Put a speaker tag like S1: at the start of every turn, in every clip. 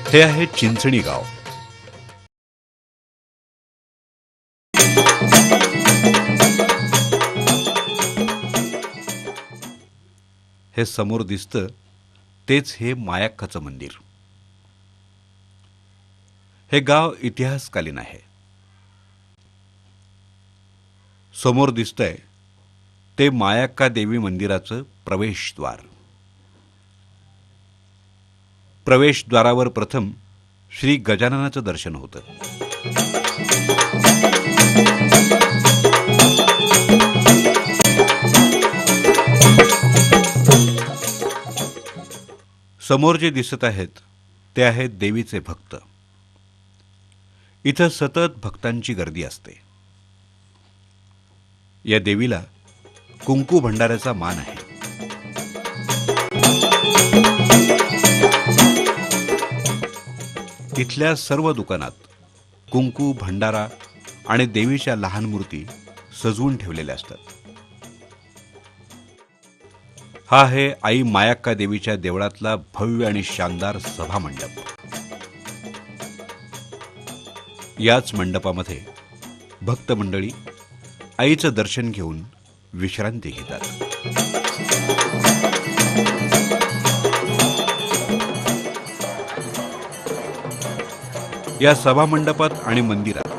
S1: हे आहे चिंचणी गाव. हे समोर दिसतं तेच हे मायाक्काचं मंदिर. हे गाव इतिहासकालीन आहे. समोर दिसतंय ते मायाक्का देवी मंदिराचं प्रवेशद्वार. प्रवेशद्वारावर प्रथम श्री गजाननाचं दर्शन होतं. समोर जे दिसत आहेत ते आहेत देवीचे भक्त. इथं सतत भक्तांची गर्दी असते. या देवीला कुंकू भंडाऱ्याचा मान आहे. इथल्या सर्व दुकानात कुंकू, भंडारा आणि देवीच्या लहान मूर्ती सजवून ठेवलेल्या असतात. हा आहे आई मायाक्का देवीच्या देवळातला भव्य आणि शानदार सभामंडप. याच मंडपामध्ये भक्त मंडळी आईचं दर्शन घेऊन विश्रांती घेतात. या सभामंडपात आणि मंदिरात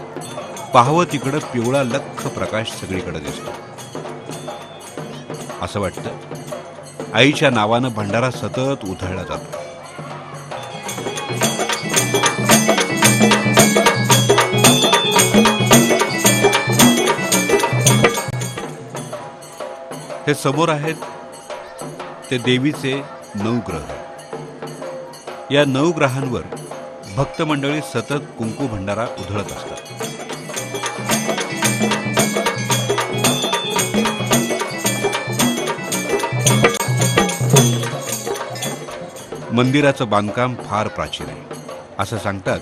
S1: पाहावं तिकडं पिवळा लख्ख प्रकाश सगळीकडे दिसतो. असं वाटतं आईच्या नावानं भंडारा सतत उधळला जातो. हे समोर आहेत ते देवीचे 9 ग्रह. या 9 ग्रहांवर भक्त मंडळी सतत कुंकू भंडारा उधळत असतात. मंदिराचं बांधकाम फार प्राचीन आहे. असं सांगतात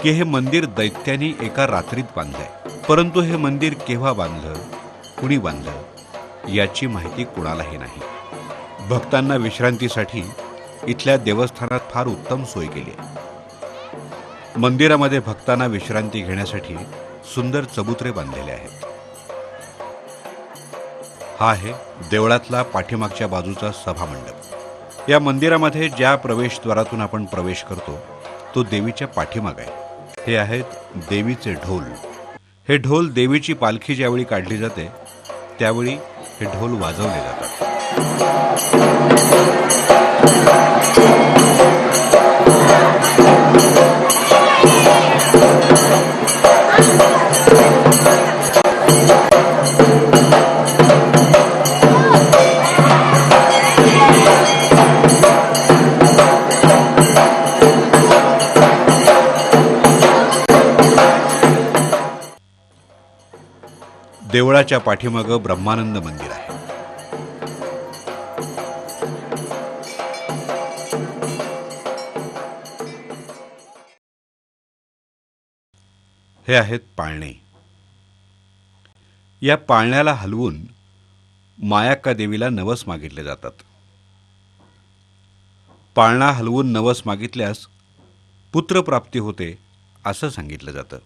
S1: की हे मंदिर दैत्यांनी एका रात्रीत बांधलंय. परंतु हे मंदिर केव्हा बांधलं, कुणी बांधलं याची माहिती कुणालाही नाही. भक्तांना विश्रांतीसाठी इथल्या देवस्थानात फार उत्तम सोय केली आहे. मंदिरामध्ये भक्तांना विश्रांती घेण्यासाठी सुंदर चबुतरे बांधलेले आहेत. हा आहे देवळातला पाठीमागच्या बाजूचा सभामंडप. या मंदिरामध्ये ज्या प्रवेशद्वारातून आपण प्रवेश करतो तो देवीच्या पाठीमाग आहे. हे आहेत देवीचे ढोल. हे ढोल देवीची पालखी ज्यावेळी काढली जाते त्यावेळी हे ढोल वाजवले जातात. देवळाच्या पाठीमागं ब्रह्मानंद मंदिर आहे. हे आहेत पाळणे. या पाळण्याला हलवून मायाक्का देवीला नवस मागितले जातात. पाळणा हलवून नवस मागितल्यास पुत्रप्राप्ती होते असं सांगितलं जातं.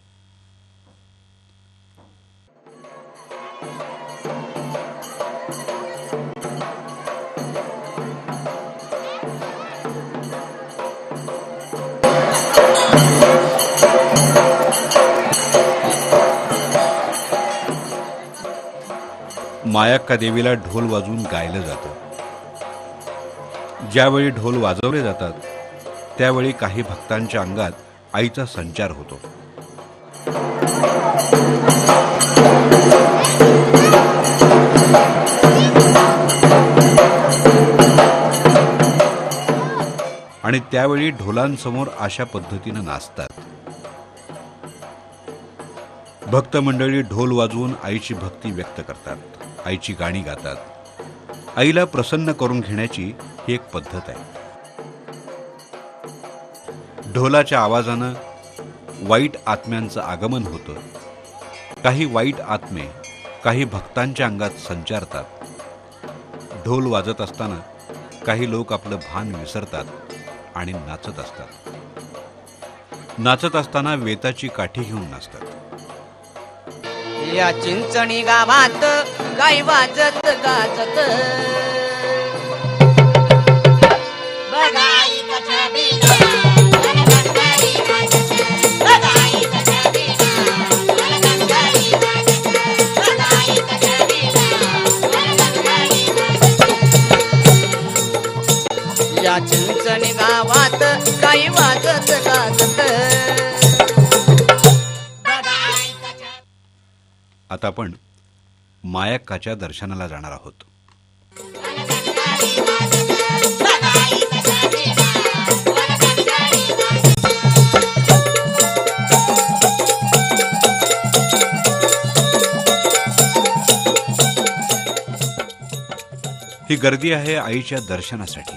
S1: मायाक्का देवीला ढोल वाजवून गायलं जातं. ज्यावेळी ढोल वाजवले जातात त्यावेळी काही भक्तांच्या अंगात आईचा संचार होतो. आणि त्यावेळी ढोलांसमोर अशा पद्धतीनं नाचतात. भक्त मंडळी ढोल वाजवून आईची भक्ती व्यक्त करतात, आईची गाणी गातात. आईला प्रसन्न करून घेण्याची ही एक पद्धत आहे. ढोलाच्या आवाजानं वाईट आत्म्यांचं आगमन होतं. काही वाईट आत्मे काही भक्तांच्या अंगात संचारतात. ढोल वाजत असताना काही लोक आपलं भान विसरतात आणि नाचत असतात. नाचत असताना वेताची काठी घेऊन नाचतात.
S2: या चिंचणी गावात गाई वाजत गाजत बघाई या चिंचणी गावात गाई वाजत गाजत.
S1: आता आपण मायक्काच्या दर्शनाला जाणार आहोत. ही गर्दी आहे आईच्या दर्शनासाठी.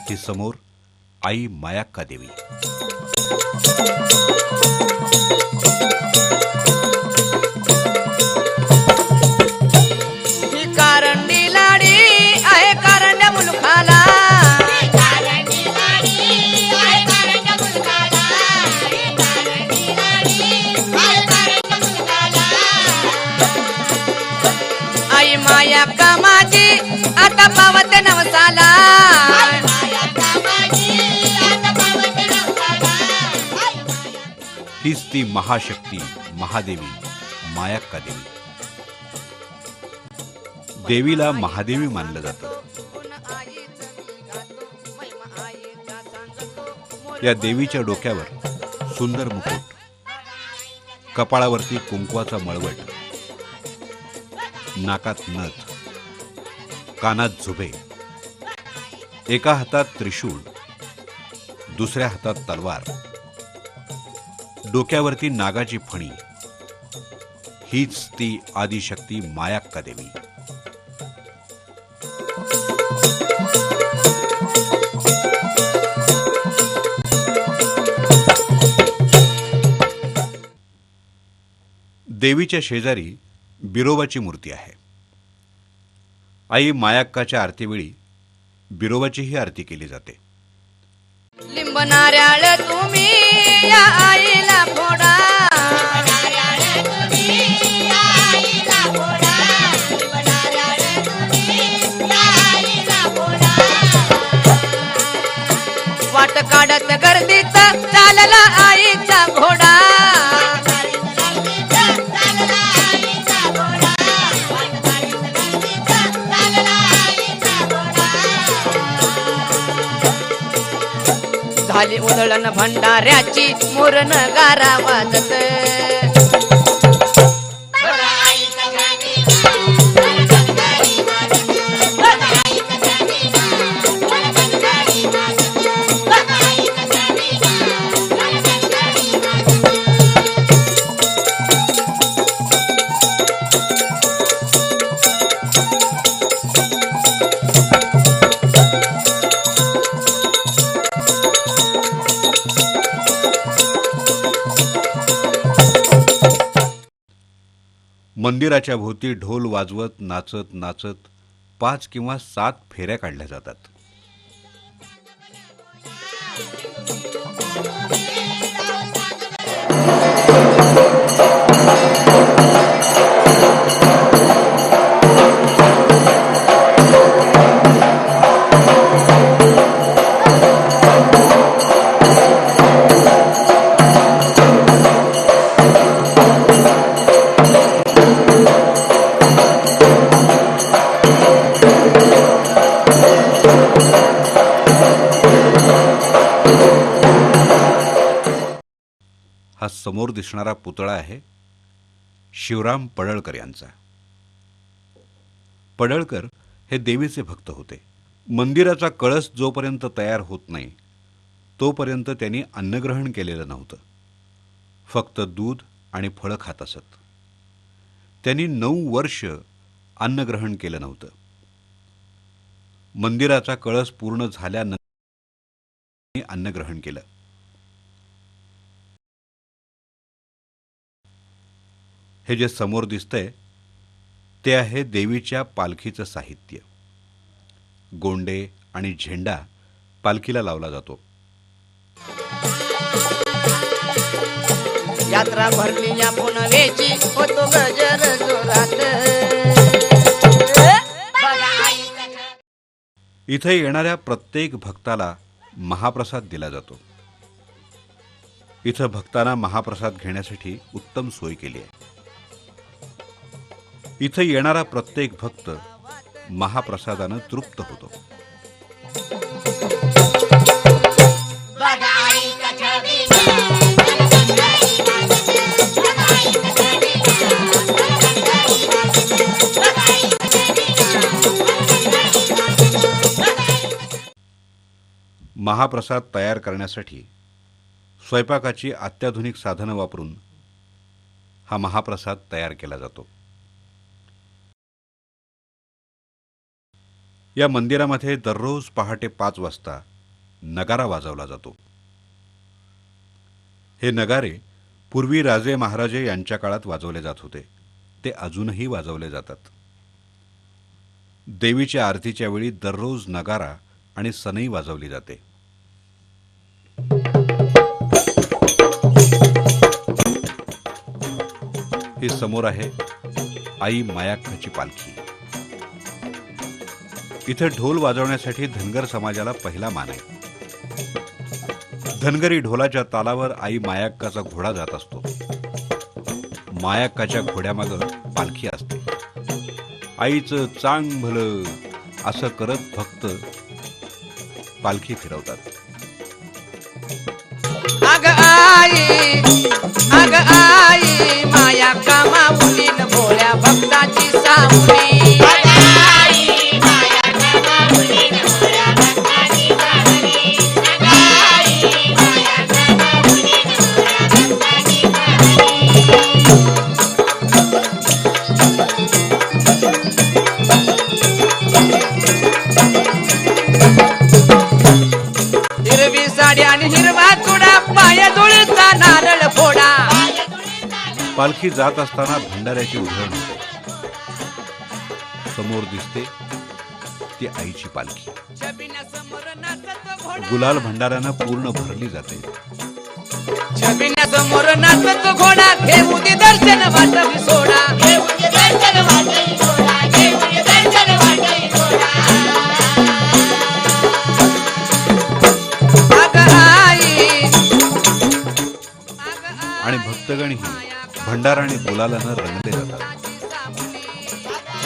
S1: ही समोर आई मायक्का देवी.
S2: ही कारंडी लाडी आहे कारंड्या मुलखाला. आई मायक्का माझी आता पावते नवसाला.
S1: हीच ती महाशक्ती महादेवी मायक्का देवी. देवीला महादेवी मानलं जातं. या देवीच्या डोक्यावर सुंदर मुकुट, कपाळावरती कुंकवाचा मळवट, नाकात नथ, कानात झुबे, एका हातात त्रिशूळ, दुसऱ्या हातात तलवार, डोक्यावरती नागाची फणी. हीच ती आदिशक्ती मायक्का देवी. देवीच्या शेजारी बिरोबाची मूर्ती आहे. आई मायक्काच्या आरतीवेळी बिरोबाचीही आरती केली जाते.
S2: लिंब नारळ तुम्ही या आईला फोडा. वाट काढत गर्दीत चालला आईचा घोडा. झाली उधळण भंडाऱ्याची मुरण गारा वाजत.
S1: मंदिराच्या भोवती ढोल वाजवत नाचत नाचत 5 किंवा 7 फेऱ्या काढल्या जातात. हा समोर दिसणारा पुतळा आहे शिवराम पडळकर यांचा. पडळकर हे देवीचे भक्त होते. मंदिराचा कळस जोपर्यंत तयार होत नाही तोपर्यंत त्यांनी अन्नग्रहण केलेलं नव्हतं. फक्त दूध आणि फळं खात असत. त्यांनी 9 वर्ष अन्नग्रहण केलं नव्हतं. मंदिराचा कळस पूर्ण झाल्यानंतर अन्नग्रहण केलं. हे जे समोर दिसतंय ते आहे देवीच्या पालखीचं साहित्य. गोंडे आणि झेंडा पालखीला लावला जातो.
S2: यात्रा भरली या पुनवेची होतो गजर जोरात.
S1: इथे येणाऱ्या प्रत्येक भक्ताला महाप्रसाद दिला जातो. इथं भक्तांना महाप्रसाद घेण्यासाठी उत्तम सोय केली आहे. इथं येणारा प्रत्येक भक्त महाप्रसादानं तृप्त होतो. महाप्रसाद तयार करण्यासाठी स्वयंपाकाची अत्याधुनिक साधनं वापरून हा महाप्रसाद तयार केला जातो. या मंदिरामध्ये दररोज पहाटे 5 वाजता नगारा वाजवला जातो. हे नगारे पूर्वी राजे महाराजे यांच्या काळात वाजवले जात होते. ते अजूनही वाजवले जातात. देवीच्या आरतीच्या वेळी दररोज नगारा आणि सनई वाजवली जाते. ही समोर आहे आई मायाक्काची पालखी. इथे ढोल वाजवण्यासाठी धनगर समाजाला पहिला मान आहे. धनगरी ढोलाच्या तालावर आई मायाक्काचा घोडा जात असतो. मायाक्काच्या घोड्यामागं पालखी असते. आईचं चांग भलं असं करत भक्त पालखी फिरवतात.
S2: अग आई माया कामावलीन भोळ्या भक्ताची सावली. हिरवी साडी आणि हिरवा चुडा पाया धुळीचा नारळ फोडा.
S1: पालखी जात असताना भंडाऱ्याची उधळण होते. समोर दिसते ती आईची पालखी. गुलाल भंडाऱ्यानं पूर्ण भरली जाते.
S2: छबिन्यासमोर नाचत घोडा घेऊ दे दर्शन वाटवी सोडा.
S1: आणि भक्तगणही भंडारा आणि गुलालानं रंगले जातात.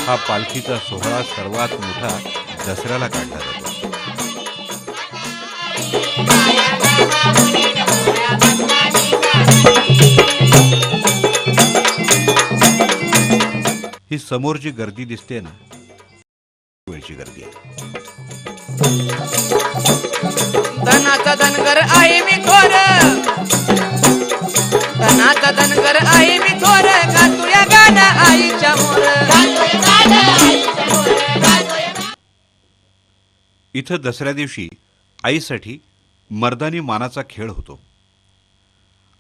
S1: हा पालखीचा सोहळा सर्वात मोठा दसऱ्याला काढला जातो. ही समोर जी गर्दी दिसते ना, वेळची गर्दी आहे.
S2: धनाचा धनगर आहे मी थोर. धनाचा धनगर आहे मी थोर. गातुया गाणं आईच्या मोर.
S1: इथं दसऱ्या दिवशी आईसाठी मर्दानी मानाचा खेळ होतो.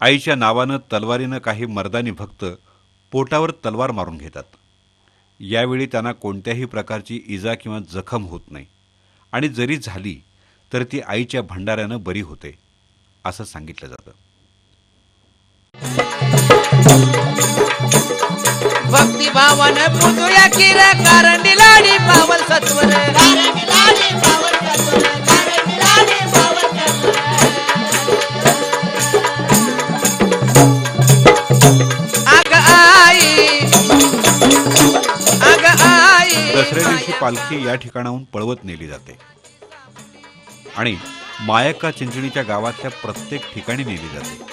S1: आईच्या नावानं तलवारीनं काही मर्दानी भक्त पोटावर तलवार मारून घेतात. यावेळी त्यांना कोणत्याही प्रकारची इजा किंवा जखम होत नाही आणि जरी झाली तर ती आईच्या भंडाऱ्यानं बरी होते असं सांगितलं जातं.
S2: भक्तिभावानं पूजूया किर कारंडी लाडी पावल सत्वर.
S1: दसऱ्या दिवशी पालखी या ठिकाणाहून पळवत नेली जाते आणि मायक्का चिंचणीच्या गावातल्या प्रत्येक ठिकाणी नेली जाते.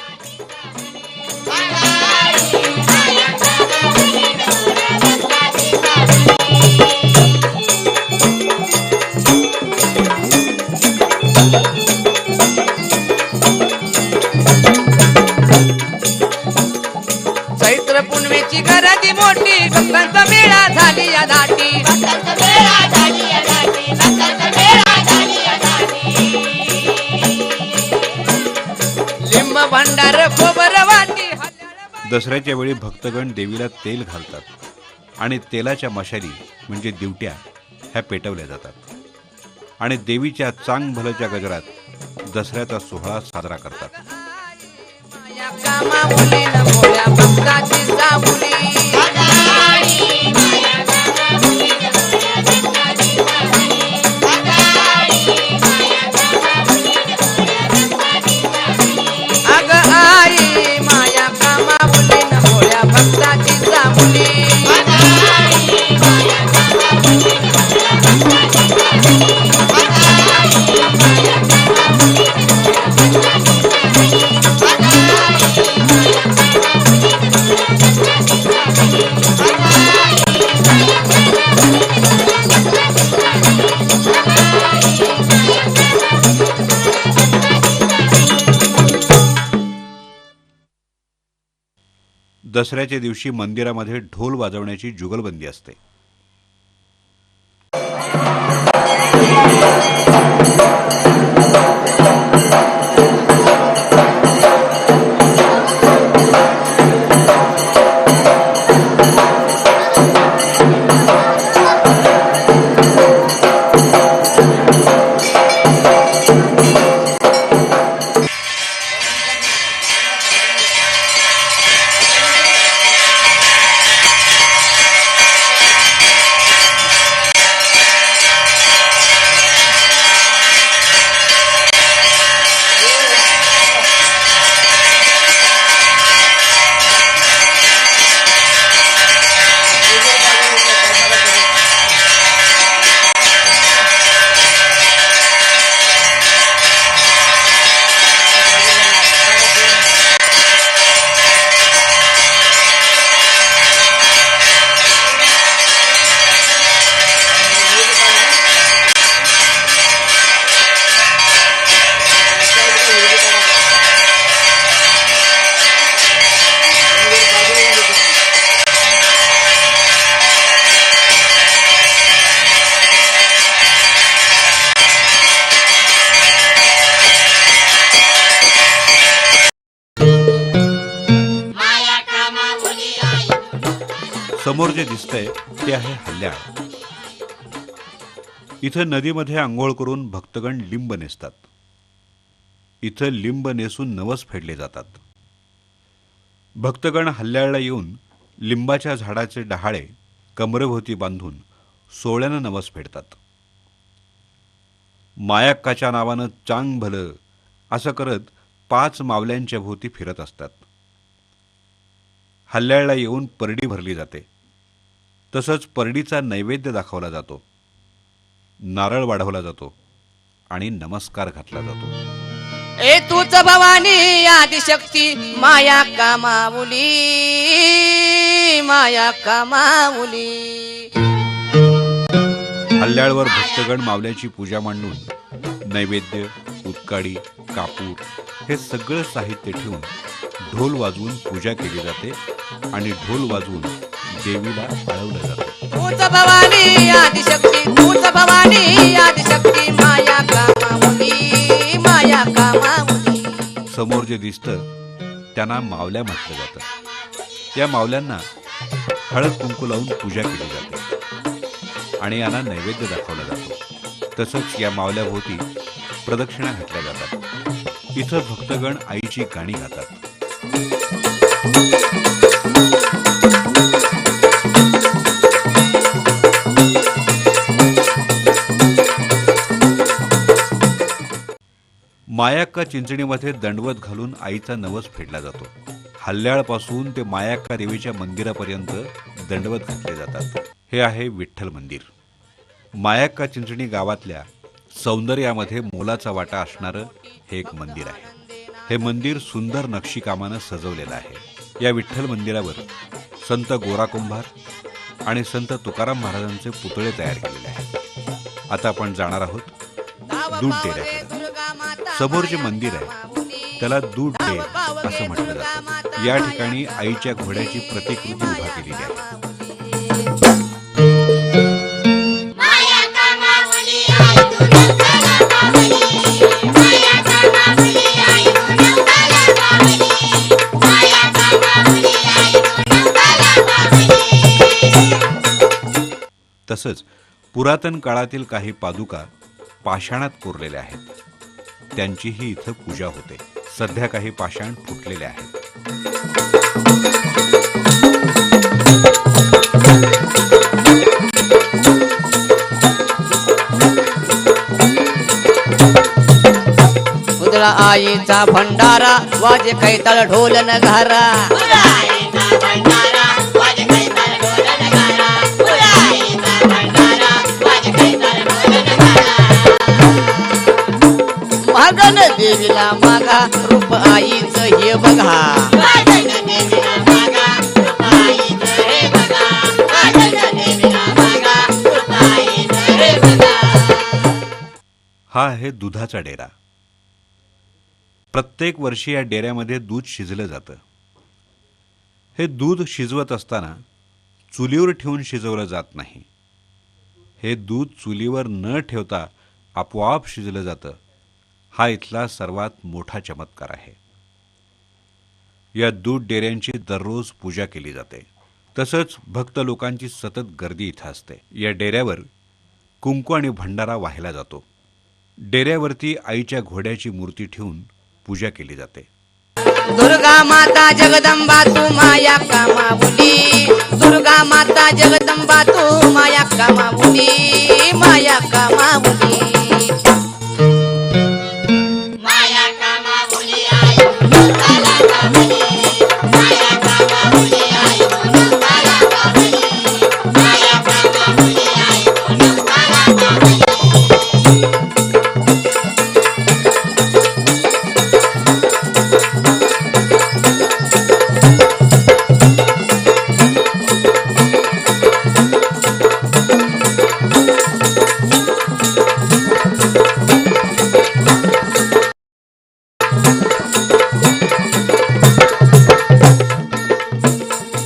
S2: चैत्र पुनवेची गर्दी मोठी. भक्तांचा मेळा झाली या धाटी. लिंब भंडार खोबर वाटी.
S1: दसऱ्याच्या वेळी भक्तगण देवीला तेल घालतात आणि तेलाच्या मशाली म्हणजे दिवट्या ह्या पेटवल्या जातात आणि देवीच्या चांग भलच्या गजरात दसऱ्याचा सोहळा साजरा करतात.
S2: माया कामावलीन भोळ्या भक्ताची सावली. अगं आई माया कामावलीन भोळ्या भक्ताची सावली.
S1: दसऱ्याच्या दिवशी मंदिरामध्ये ढोल वाजवण्याची जुगलबंदी असते. समोर जे दिसतंय ते आहे हल्ल्याळ. इथं नदीमध्ये आंघोळ करून भक्तगण लिंब नेसतात. इथं लिंब नेसून नवस फेडले जातात. भक्तगण हल्ल्याळला येऊन लिंबाच्या झाडाचे डहाळे कमरेभोवती बांधून सोळ्यानं नवस फेडतात. मायाक्काच्या नावानं चांग भलं असं करत 5 मावल्यांच्या भोवती फिरत असतात. हल्ल्याळला येऊन परडी भरली जाते. तसंच परडीचा नैवेद्य दाखवला जातो, नारळ वाढवला जातो आणि नमस्कार घातला जातो.
S2: ए तूच भवानी आदिशक्ती माया कामावली. माया कामावली.
S1: हल्ल्याळवर भक्तगण मावल्याची पूजा मांडून नैवेद्य, उत्काडी, कापूर हे सगळं साहित्य ठेवून ढोल वाजवून पूजा केली जाते आणि ढोल वाजवून देवीला आळवलं जातं.
S2: तूच भवानी आदिशक्ती. तूच भवानी आदिशक्ती माया कामावली. माया कामावली.
S1: समोर जे दिसतं त्यांना मावल्या म्हटलं जातं. या मावल्यांना हळद कुंकू लावून पूजा केली जाते आणि यांना नैवेद्य दाखवला जातो. तसंच या मावल्याभोवती प्रदक्षिणा घातल्या जातात. इथं भक्तगण आईची गाणी गातात. मायाक्का चिंचणीमध्ये दंडवत घालून आईचा नवस फेडला जातो. हल्ल्याळपासून ते मायाक्का देवीच्या मंदिरापर्यंत दंडवत घातले जातात. हे आहे विठ्ठल मंदिर. मायाक्का चिंचणी गावातल्या सौंदर्यामध्ये मोलाचा वाटा असणारं हे एक मंदिर आहे. हे मंदिर सुंदर नक्षीकामानं सजवलेलं आहे. या विठ्ठल मंदिरावर संत गोरा कुंभार आणि संत तुकाराम महाराजांचे पुतळे तयार केलेले आहेत. आता आपण जाणार आहोत दूध डेऱ्याकडे. समोर जे मंदिर आहे त्याला दूध डेर असं म्हटलं जातं. या ठिकाणी आईच्या घोड्याची प्रतिकृती उभा केलेली आहे. तसंच पुरातन काळातील काही पादुका पाषाणात कोरलेल्या आहेत, त्यांचीही इथं पूजा होते. सध्या काही पाषाण फुटलेले आहेत.
S2: उदळा आईचा भंडारा वाजे कैताळ ढोल नगारा. मागन देवीला मागा रूप आईचं हे बघा.
S1: हा आहे दुधाचा डेरा. प्रत्येक वर्षी या डेऱ्यामध्ये दूध शिजलं जातं. हे दूध शिजवत असताना चुलीवर ठेवून शिजवलं जात नाही. हे दूध चुलीवर न ठेवता आपोआप शिजलं जातं. हा इथला सर्वात मोठा चमत्कार आहे. या दूध डेऱ्यांची दररोज पूजा केली जाते. तसंच भक्त लोकांची सतत गर्दी इथं असते. या डेऱ्यावर कुंकू आणि भंडारा वाहिला जातो. डेऱ्यावरती आईच्या घोड्याची मूर्ती ठेवून पूजा केली जाते.
S2: दुर्गा माता जगदंबा तू माया कामावली. दुर्गा माता जगदंबा तू माया कामावली. माया कामावली.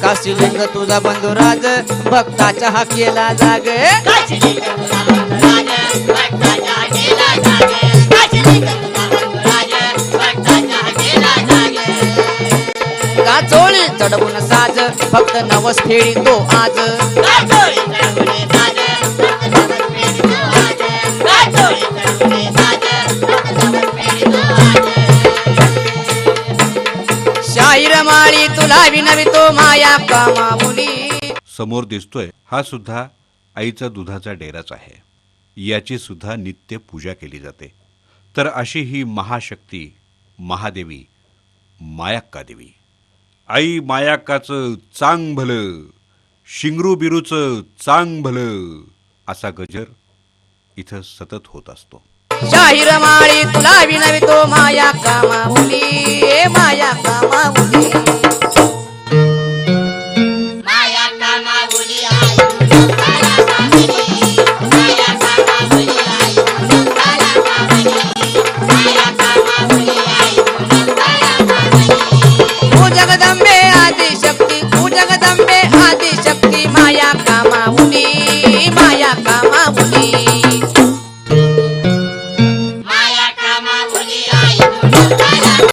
S2: काशीलिंग तुझा बंधुराज भक्ताचा हा केला जाग. काचोळी चढवून साज फक्त नवस फेडी तो आज. शाहीर माळी तुला विनवितो माया कामामुनी.
S1: समोर दिसतोय हा सुद्धा आईचा दुधाचा डेराच आहे. याची सुद्धा नित्य पूजा केली जाते. तर अशी ही महाशक्ती महादेवी मायाक्का देवी. आई मायाक्काचं चांग भलं, शिंगरू बिरूचं चांग भलं असा गजर इथं सतत होत असतो.
S2: शाहीर माळी तुला विनवितो माया कामामुनी. माया कामामुनी.